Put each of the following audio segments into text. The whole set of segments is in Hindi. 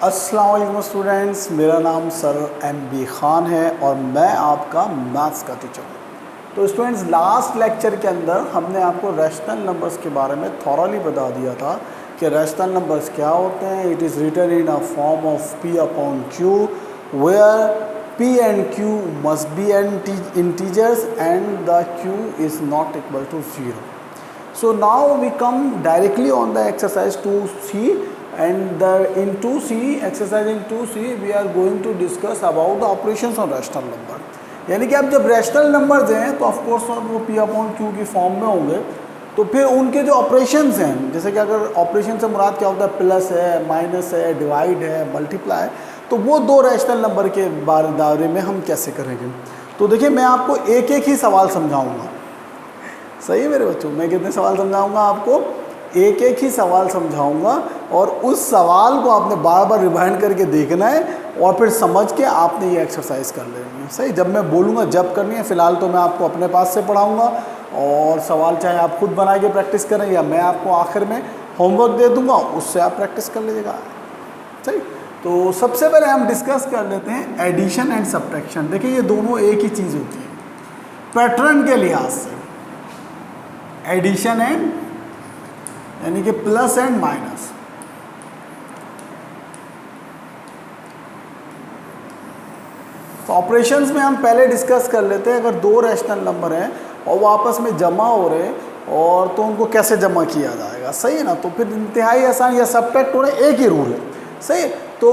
अस्सलाम वालेकुम स्टूडेंट्स, मेरा नाम सर MB खान है और मैं आपका मैथ्स का टीचर हूँ। तो स्टूडेंट्स, लास्ट लेक्चर के अंदर हमने आपको रैशनल नंबर्स के बारे में थॉरली बता दिया था कि रैशनल नंबर्स क्या होते हैं। It is written in a form of P upon Q where P and Q must be integers and the Q is not equal to 0. So now we come directly on the exercise 2C, and in 2C, exercise in 2C, we are going to discuss about the operations on rational number. यानी कि अब जब रैशनल नंबर्स हैं तो ऑफ कोर्स वो P अपॉन Q की फॉर्म में होंगे, तो फिर उनके जो ऑपरेशंस हैं, जैसे कि अगर ऑपरेशन से मुराद क्या होता है, प्लस है, माइनस है, डिवाइड है, मल्टीप्लाई है, तो वो दो रैशनल नंबर के बारे में हम कैसे करेंगे। तो देखिए, मैं आपको एक एक ही सवाल समझाऊंगा। सही है मेरे बच्चों, मैं कितने सवाल समझाऊंगा आपको? एक एक ही सवाल समझाऊंगा और उस सवाल को आपने बार बार रिवाइंड करके देखना है और फिर समझ के आपने ये एक्सरसाइज कर लेनी है। सही, जब मैं बोलूँगा जब करनी है। फ़िलहाल तो मैं आपको अपने पास से पढ़ाऊँगा और सवाल चाहे आप खुद बना के प्रैक्टिस करें या मैं आपको आखिर में होमवर्क दे दूँगा, उससे आप प्रैक्टिस कर लीजिएगा। सही, तो सबसे पहले हम डिस्कस कर लेते हैं एडिशन एंड सब्ट्रैक्शन। देखिए, ये दोनों एक ही चीज़ होती है पैटर्न के लिहाज से। एडिशन एंड यानी कि प्लस एंड माइनस। तो ऑपरेशंस में हम पहले डिस्कस कर लेते हैं, अगर दो रैशनल नंबर हैं और वो आपस में जमा हो रहे हैं और तो उनको कैसे जमा किया जाएगा। सही है ना, तो फिर इंतहाई आसान, या सब्ट्रैक्ट हो रहे, एक ही रूल है। सही, तो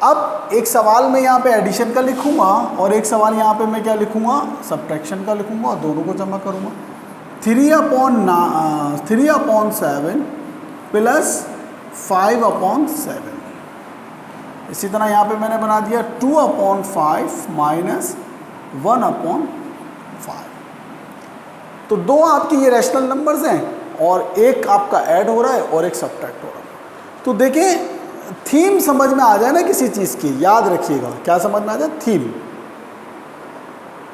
अब एक सवाल में यहाँ पे एडिशन का लिखूंगा और एक सवाल यहाँ पे मैं क्या लिखूंगा, सब्ट्रैक्शन का लिखूंगा और दोनों को जमा करूंगा। 3/7 प्लस 5/7। इसी तरह यहाँ पे मैंने बना दिया 2/5 माइनस 1/5। तो दो आपकी ये रैशनल नंबर्स हैं और एक आपका ऐड हो रहा है और एक सब्ट्रैक्ट हो रहा है। तो देखिए, थीम समझ में आ जाए ना किसी चीज़ की, याद रखिएगा क्या समझ में आ जाए, थीम।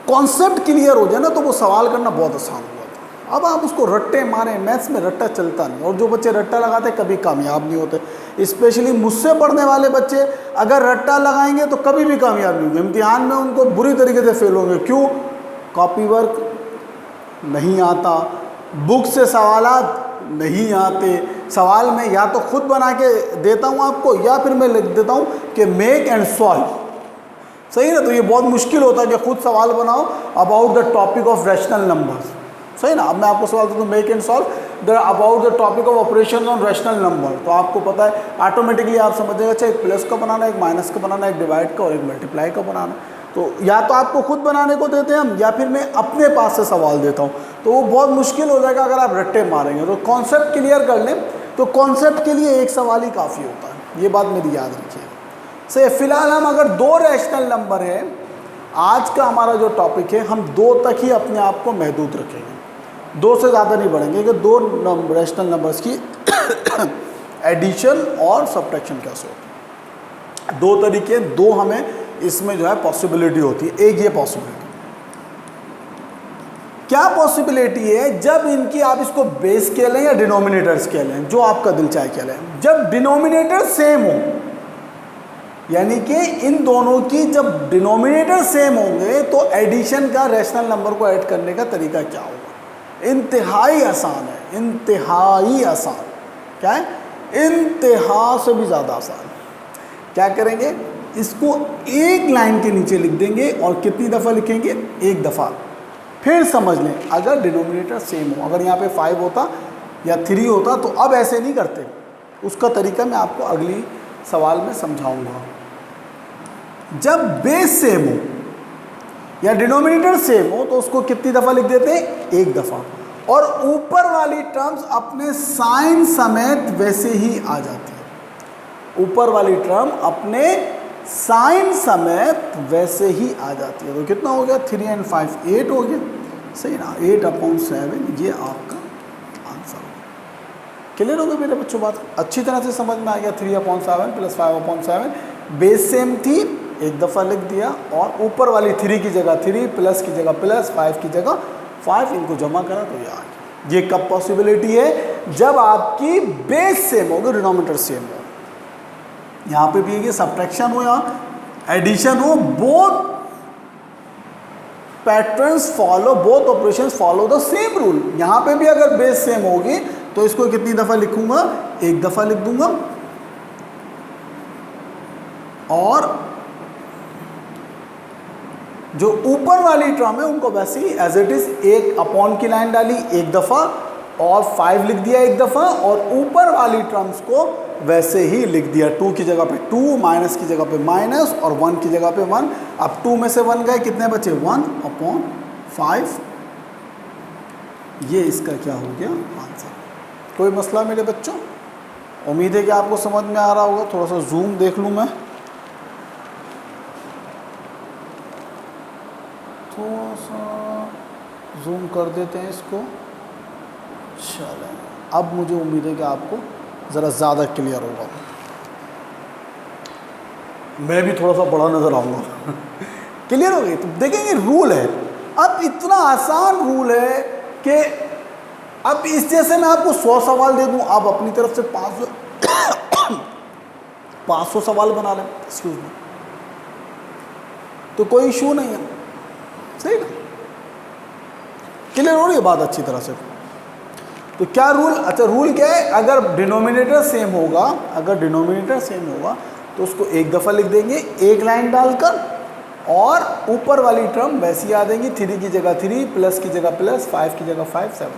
कॉन्सेप्ट क्लियर हो जाए ना तो वो सवाल करना बहुत आसान हो जाता है। अब आप उसको रट्टे मारें, मैथ्स में रट्टा चलता नहीं, और जो बच्चे रट्टा लगाते कभी कामयाब नहीं होते। स्पेशली मुझसे पढ़ने वाले बच्चे अगर रट्टा लगाएंगे तो कभी भी कामयाब नहीं होंगे, इम्तिहान में उनको बुरी तरीके से फेल होंगे। क्यों? कॉपी वर्क नहीं आता, बुक से सवालात नहीं आते। सवाल में या तो खुद बना के देता हूँ आपको या फिर मैं लिख देता हूँ कि मेक एंड सॉल्व। सही ना, तो ये बहुत मुश्किल होता है कि खुद सवाल बनाओ about the topic of rational numbers. सही ना, अब मैं आपको सवाल देता हूँ make and solve the about the topic of operation on rational number, तो आपको पता है ऑटोमेटिकली आप समझिएगा, अच्छा एक प्लस का बनाना है, एक माइनस का बनाना है, एक डिवाइड का और एक मल्टीप्लाई का बनाना है। तो या तो आपको खुद बनाने को देते हैं हम या फिर मैं अपने पास से सवाल देता हूँ, तो वो बहुत मुश्किल हो जाएगा अगर आप रट्टे मारेंगे। तो कॉन्सेप्ट क्लियर कर लें, तो कॉन्सेप्ट के लिए एक सवाल ही काफ़ी होता है, ये बात मेरी याद रखिएगा। सही, फिलहाल हम अगर दो रैशनल नंबर हैं, आज का हमारा जो टॉपिक है, हम दो तक ही अपने आप को महदूद रखेंगे, दो से ज़्यादा नहीं बढ़ेंगे कि दो रैशनल नंबर्स की एडिशन और सब्ट्रैक्शन कैसे होती है। दो तरीके, दो हमें इसमें जो है पॉसिबिलिटी होती है। एक ये पॉसिबिलिटी, क्या पॉसिबिलिटी है, जब इनकी आप इसको बेस कह लें या डिनोमिनेटर्स कह लें, जो आपका दिल चाहे कह लें, जब डिनोमिनेटर सेम हो, यानी कि इन दोनों की जब डिनोमिनेटर सेम होंगे तो एडिशन का रैशनल नंबर को ऐड करने का तरीका क्या होगा। इंतहाई आसान है, इंतहाई आसान। क्या है? इंतहा से भी ज़्यादा आसान। क्या करेंगे, इसको एक लाइन के नीचे लिख देंगे और कितनी दफ़ा लिखेंगे, एक दफ़ा। फिर समझ लें, अगर डिनोमिनेटर सेम हो, अगर यहाँ पे 5 होता या 3 होता तो अब ऐसे नहीं करते, उसका तरीका मैं आपको अगली सवाल में समझाऊंगा। जब बेस सेम हो या डिनोमिनेटर सेम हो तो उसको कितनी दफ़ा लिख देते हैं, एक दफ़ा, और ऊपर वाली टर्म्स अपने साइन समेत वैसे ही आ जाती है। ऊपर वाली टर्म अपने साइन समेत वैसे ही आ जाती है। तो कितना हो गया, 3 and 5 8 हो गया। सही ना, 8/7 ये आपका आंसर हो। क्लियर हो गया मेरे बच्चों, बात अच्छी तरह से समझ में आ गया। 3/7 प्लस 5/7, बेस सेम थी, एक दफ़ा लिख दिया, और ऊपर वाली 3 की जगह 3, प्लस की जगह प्लस, 5 की जगह 5, इनको जमा करा तो ये आ गया। ये कब पॉसिबिलिटी है, जब आपकी बेस सेम होगी, डिनोमिनेटर सेम हो। यहाँ पे भी ये सब्ट्रैक्शन हो या एडिशन हो, both patterns follow, both operations follow the same rule. यहाँ पे भी अगर बेस सेम होगी तो इसको कितनी दफ़ा लिखूंगा, एक दफ़ा लिख दूंगा, और जो ऊपर वाली टर्म है उनको वैसे ही एज इट इज एक अपॉन की लाइन डाली एक दफ़ा और 5 लिख दिया एक दफ़ा, और ऊपर वाली टर्म्स को वैसे ही लिख दिया, 2 की जगह पे 2, माइनस की जगह पे माइनस और 1 की जगह पे 1। अब 2 में से 1 गए, कितने बचे, 1/5। ये इसका क्या हो गया, आंसर। कोई मसला मेरे बच्चों? उम्मीद है कि आपको समझ में आ रहा होगा। थोड़ा सा जूम देख लूँ मैं, थोड़ा सा जूम कर देते हैं इसको। चलो, अब मुझे उम्मीद है कि आपको ज़रा ज़्यादा क्लियर होगा, मैं भी थोड़ा सा बड़ा नज़र आऊँगा। क्लियर हो गई? तो देखेंगे रूल है, अब इतना आसान रूल है कि अब इस जैसे मैं आपको 100 सवाल दे दूँ, आप अपनी तरफ से 500 सवाल बना लें, एक्सक्यूज मी, तो कोई इशू नहीं है। सही ना? क्लियर हो रही है बात अच्छी तरह से? तो क्या रूल, अच्छा रूल क्या है, अगर डिनोमिनेटर सेम होगा, अगर डिनोमिनेटर सेम होगा तो उसको एक दफ़ा लिख देंगे एक लाइन डालकर, और ऊपर वाली टर्म वैसी आ देंगी, 3 की जगह 3, प्लस की जगह प्लस, 5 की जगह 5, 7।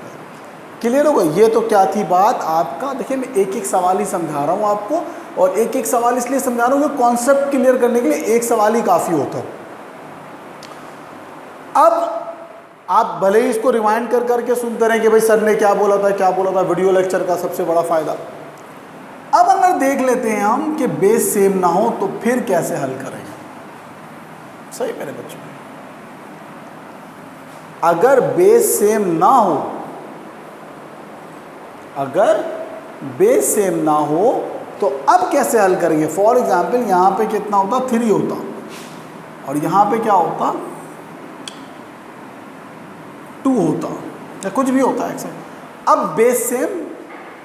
क्लियर होगा? ये तो क्या थी बात आपका। देखिए मैं एक एक सवाल ही समझा रहा हूँ आपको, और एक एक सवाल इसलिए समझा रहा हूँ कि कॉन्सेप्ट क्लियर करने के लिए एक सवाल ही काफ़ी होता है। अब आप भले ही इसको रिवाइंड कर करके सुनते रहें कि भाई सर ने क्या बोला था क्या बोला था, वीडियो लेक्चर का सबसे बड़ा फ़ायदा। अब अगर देख लेते हैं हम कि बेस सेम ना हो तो फिर कैसे हल करेंगे। सही मेरे बच्चों, अगर बेस सेम ना हो, अगर बेस सेम ना हो तो अब कैसे हल करेंगे। फॉर एग्जाम्पल यहाँ पे कितना होता, 3 होता, और यहाँ पे क्या होता, 2 होता, या कुछ भी होता है। अब बेस सेम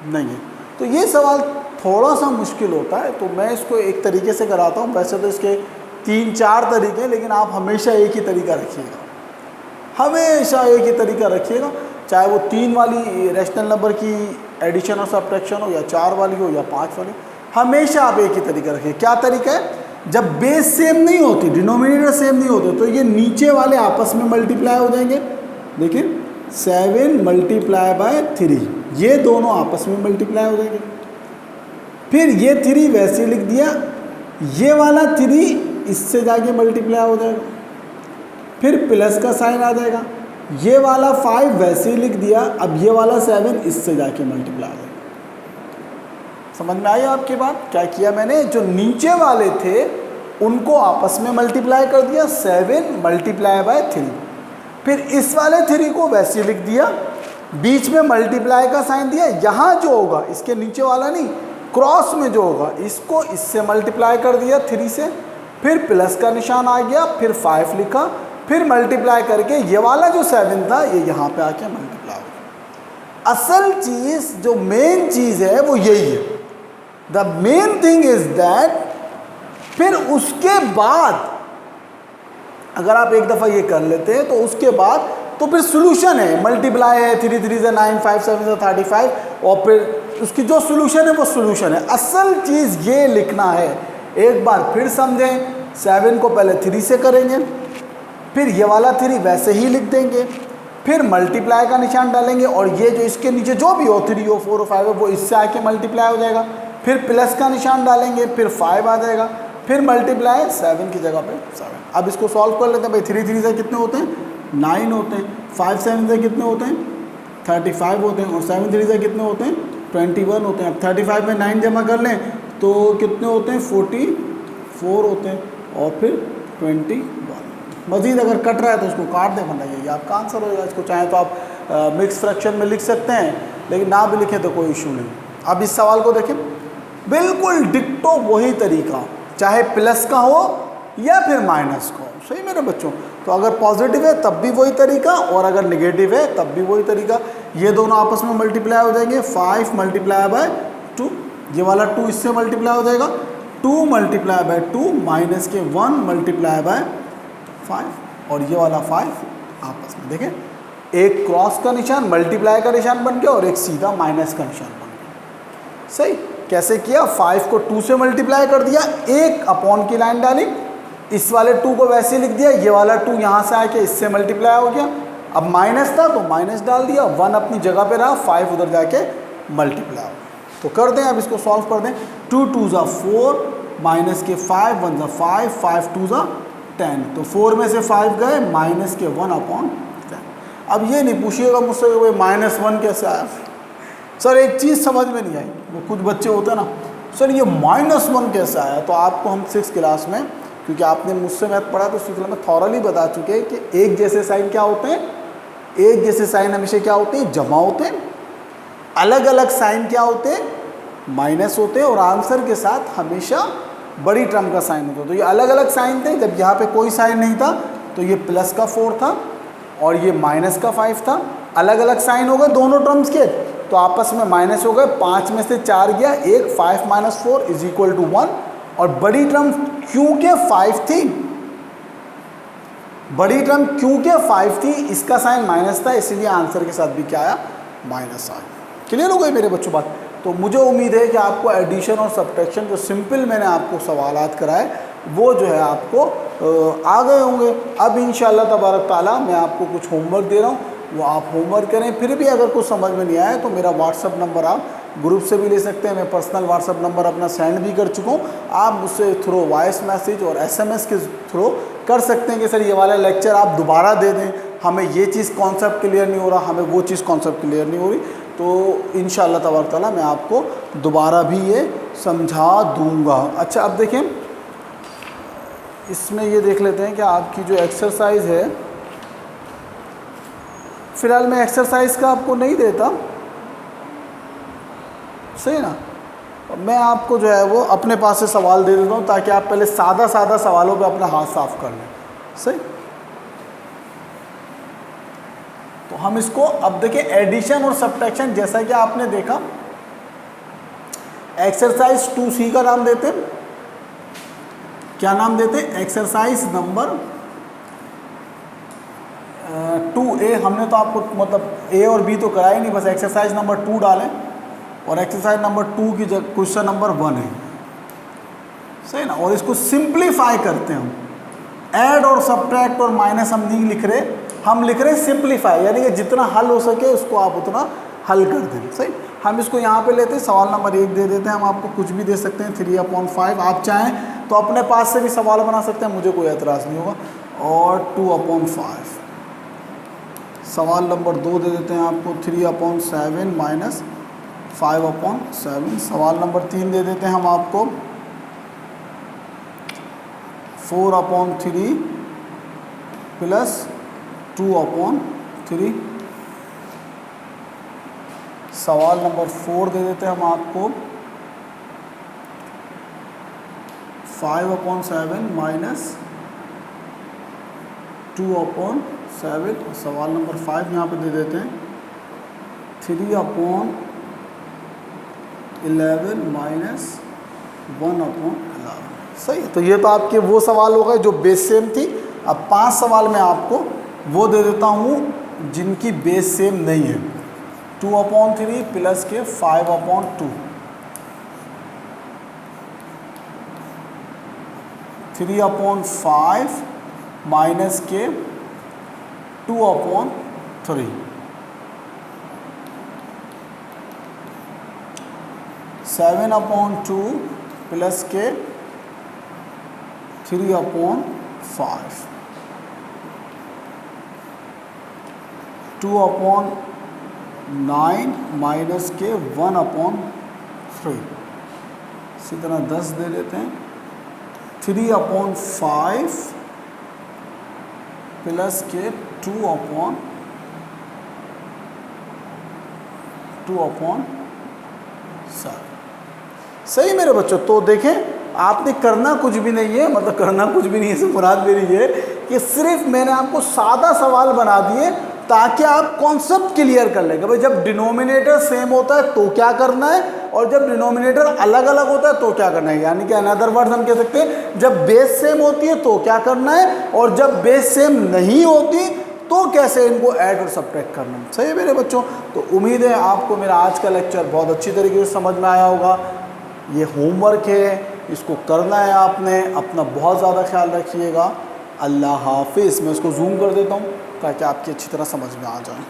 नहीं है तो ये सवाल थोड़ा सा मुश्किल होता है, तो मैं इसको एक तरीके से कराता हूँ। वैसे तो इसके 3-4 तरीके हैं, लेकिन आप हमेशा एक ही तरीका रखिएगा, हमेशा एक ही तरीका रखिएगा, चाहे वो 3 वाली रैशनल नंबर की एडिशन और सब्ट्रैक्शन हो, या 4 वाली हो, या 5 वाली, हमेशा आप एक ही तरीका रखिए। क्या तरीका है, जब बेस सेम नहीं होती, डिनोमिनेटर सेम नहीं होते, तो ये नीचे वाले आपस में मल्टीप्लाई हो जाएंगे। देखिए 7 मल्टीप्लाई बाय 3, ये दोनों आपस में मल्टीप्लाई हो जाएंगे। फिर ये 3 वैसे लिख दिया, ये वाला 3 इससे जाके मल्टीप्लाई हो जाएगा, फिर प्लस का साइन आ जाएगा, ये वाला 5 वैसे ही लिख दिया, अब ये वाला 7 इससे जाके मल्टीप्लाई हो जाएगा। समझ में आई आपकी बात? क्या किया मैंने, जो नीचे वाले थे उनको आपस में मल्टीप्लाई कर दिया, 7 मल्टीप्लाई बाय 3, फिर इस वाले 3 को वैसे लिख दिया, बीच में मल्टीप्लाई का साइन दिया, यहाँ जो होगा इसके नीचे वाला नहीं, क्रॉस में जो होगा इसको इससे मल्टीप्लाई कर दिया 3 से, फिर प्लस का निशान आ गया, फिर 5 लिखा, फिर मल्टीप्लाई करके ये वाला जो 7 था ये यहाँ पे आके मल्टीप्लाई हो गया। असल चीज़ जो मेन चीज़ है वो यही है। The main thing is that फिर उसके बाद अगर आप एक दफ़ा ये कर लेते हैं तो उसके बाद तो फिर सोल्यूशन है, मल्टीप्लाई है, 3 3 से 9, 5 7 से 35, और फिर उसकी जो सोल्यूशन है वो सोल्यूशन है। असल चीज़ ये लिखना है, एक बार फिर समझें, 7 को पहले 3 से करेंगे, फिर ये वाला 3 वैसे ही लिख देंगे, फिर मल्टीप्लाई का निशान डालेंगे, और ये जो इसके नीचे जो भी हो 3 हो 4 हो 5 हो वो इससे आके मल्टीप्लाई हो जाएगा, फिर प्लस का निशान डालेंगे, फिर 5 आ जाएगा, फिर मल्टीप्लाई 7 की जगह पे 7। अब इसको सॉल्व कर लेते हैं भाई। 3 3 से कितने होते हैं, 9 होते हैं, 5 7 से कितने होते हैं, 35 होते हैं, और 7 3 से कितने होते हैं, 21 होते हैं। अब 35 में 9 जमा कर लें तो कितने होते हैं, 44 होते हैं, और फिर 21। मज़ीद अगर कट रहा है तो उसको काट दें, वरना ये आपका आंसर होगा। इसको चाहे तो आप मिक्स फ्रैक्शन में लिख सकते हैं, लेकिन ना भी लिखें तो कोई इशू नहीं। अब इस सवाल को देखें, बिल्कुल डिक्टो वही तरीका, चाहे प्लस का हो या फिर माइनस का हो। सही मेरे बच्चों, तो अगर पॉजिटिव है तब भी वही तरीका, और अगर नेगेटिव है तब भी वही तरीका। ये दोनों आपस में मल्टीप्लाई हो जाएंगे, 5 मल्टीप्लाई बाय 2, ये वाला 2 इससे मल्टीप्लाई हो जाएगा, 2 मल्टीप्लाई बाय 2 माइनस के 1 मल्टीप्लाई बाय 5 और ये वाला 5 आपस में देखें, एक क्रॉस का निशान मल्टीप्लाई का निशान बन गया और एक सीधा माइनस का निशान बन गया। सही, कैसे किया? 5 को 2 से मल्टीप्लाई कर दिया, एक अपॉन की लाइन डाली, इस वाले 2 को वैसे लिख दिया, ये वाला 2 यहाँ से आके इससे मल्टीप्लाई हो गया, अब माइनस था तो माइनस डाल दिया, 1 अपनी जगह पे रहा, 5 उधर जाके मल्टीप्लाई हो। तो कर दें, अब इसको सॉल्व कर दें। 2 2 ज़ा 4 माइनस के 5 1 ज़ा 5 5 2 ज़ा 10, तो 4 में से 5 गए, माइनस के 1 अपॉन 10। अब ये नहीं पूछिएगा मुझसे कि -1 कैसे आया सर, एक चीज़ समझ में नहीं आई। वो कुछ बच्चे होते हैं ना, सर ये -1 कैसे आया? तो आपको हम 6th क्लास में, क्योंकि आपने मुझसे मैथ पढ़ा तो उस सिलसिले में थॉरली बता चुके हैं कि एक जैसे साइन क्या होते हैं, एक जैसे साइन हमेशा क्या होते हैं, जमा होते हैं। अलग अलग साइन क्या होते हैं, माइनस होते हैं, और आंसर के साथ हमेशा बड़ी टर्म का साइन होता है। तो ये अलग अलग साइन थे, जब यहाँ पे कोई साइन नहीं था तो ये प्लस का 4 था और ये माइनस का 5 था। अलग अलग साइन हो गए दोनों टर्म्स के, तो आपस में माइनस हो गए, 5 में से 4 गया, 1 5 - 4 = 1। और बड़ी टर्म क्योंकि 5 थी, बड़ी टर्म क्योंकि 5 थी, इसका साइन माइनस था, इसीलिए आंसर के साथ भी क्या आया, माइनस आया। क्लियर हो गई मेरे बच्चों बात? तो मुझे उम्मीद है कि आपको एडिशन और सब्ट्रैक्शन जो सिंपल मैंने आपको सवालात कराए वो जो है आपको आ गए होंगे। अब इंशाअल्लाह तबारक ताला मैं आपको कुछ होमवर्क दे रहा हूँ, वो आप होमवर्क करें। फिर भी अगर कुछ समझ में नहीं आया तो मेरा व्हाट्सअप नंबर आप ग्रुप से भी ले सकते हैं, मैं पर्सनल व्हाट्सअप नंबर अपना सेंड भी कर चुका हूँ। आप मुझसे थ्रू वॉइस मैसेज और SMS के थ्रू कर सकते हैं कि सर ये वाला लेक्चर आप दोबारा दे दें, हमें ये चीज़ कॉन्सेप्ट क्लियर नहीं हो रहा, हमें वो चीज़ कॉन्सेप्ट क्लियर नहीं हो रही, तो इंशाअल्लाह तबारक ताला मैं आपको दोबारा भी ये समझा दूंगा। अच्छा, अब देखें, इसमें ये देख लेते हैं कि आपकी जो एक्सरसाइज है, फ़िलहाल मैं एक्सरसाइज का आपको नहीं देता, सही ना, मैं आपको जो है वो अपने पास से सवाल दे देता हूँ ताकि आप पहले सादा सादा सवालों पे अपना हाथ साफ कर लें। सही, तो हम इसको अब देखिए, एडिशन और सब्ट्रैक्शन, जैसा कि आपने देखा, एक्सरसाइज 2C का नाम देते हैं, क्या नाम देते हैं, एक्सरसाइज नंबर 2A। हमने तो आपको मतलब A और B तो कराया ही नहीं, बस एक्सरसाइज नंबर 2 डालें और एक्सरसाइज नंबर 2 की जगह क्वेश्चन नंबर 1 है, सही ना। और इसको सिंप्लीफाई करते हैं हम, ऐड और सब्ट्रैक्ट और माइनस हम नहीं लिख रहे, हम लिख रहे हैं सिंप्लीफाई, यानी कि जितना हल हो सके उसको आप उतना हल कर दें। सही, हम इसको यहाँ पे लेते हैं, सवाल नंबर 1 दे देते हैं, हम आपको कुछ भी दे सकते हैं, 3/5। आप चाहें तो अपने पास से भी सवाल बना सकते हैं, मुझे कोई एतराज़ नहीं होगा। और 2/5। सवाल नंबर 2 दे देते हैं आपको 3/7 माइनस 5/7। सवाल नंबर 3 दे देते हैं हम आपको 4/3 प्लस 2/3। सवाल नंबर 4 दे देते हैं हम आपको 5/7 माइनस 2/7। सवाल नंबर 5 यहाँ पे दे देते हैं 3/11 माइनस 1/11। सही है, तो ये तो आपके वो सवाल हो गए जो बेस सेम थी। अब 5 सवाल मैं आपको वो दे देता हूँ जिनकी बेस सेम नहीं है। 2/3 प्लस के 5/2, 3/5 माइनस के 2/3, 7/2 प्लस के 3/5, 2/9 माइनस के 1/3। इसी तरह 10 दे देते हैं 3/5 प्लस के 2/7। सही मेरे बच्चों, तो देखें आपने करना कुछ भी नहीं है, मतलब करना कुछ भी नहीं है, मुराद मेरी ये कि सिर्फ मैंने आपको सादा सवाल बना दिए ताकि आप कॉन्सेप्ट क्लियर कर लेंगे। भाई जब डिनोमिनेटर सेम होता है तो क्या करना है, और जब डिनोमिनेटर अलग अलग होता है तो क्या करना है। यानी कि अनदर वर्ड्स हम कह सकते हैं जब बेस सेम होती है तो क्या करना है, और जब बेस सेम नहीं होती तो कैसे इनको ऐड और सब्ट्रैक्ट करना है। सही है मेरे बच्चों। तो उम्मीद है आपको मेरा आज का लेक्चर बहुत अच्छी तरीके से समझ में आया होगा। ये होमवर्क है, इसको करना है आपने। अपना बहुत ज़्यादा ख्याल रखिएगा। अल्लाह हाफिज़। मैं इसको जूम कर देता हूँ ताकि आपकी अच्छी तरह समझ में आ जाए।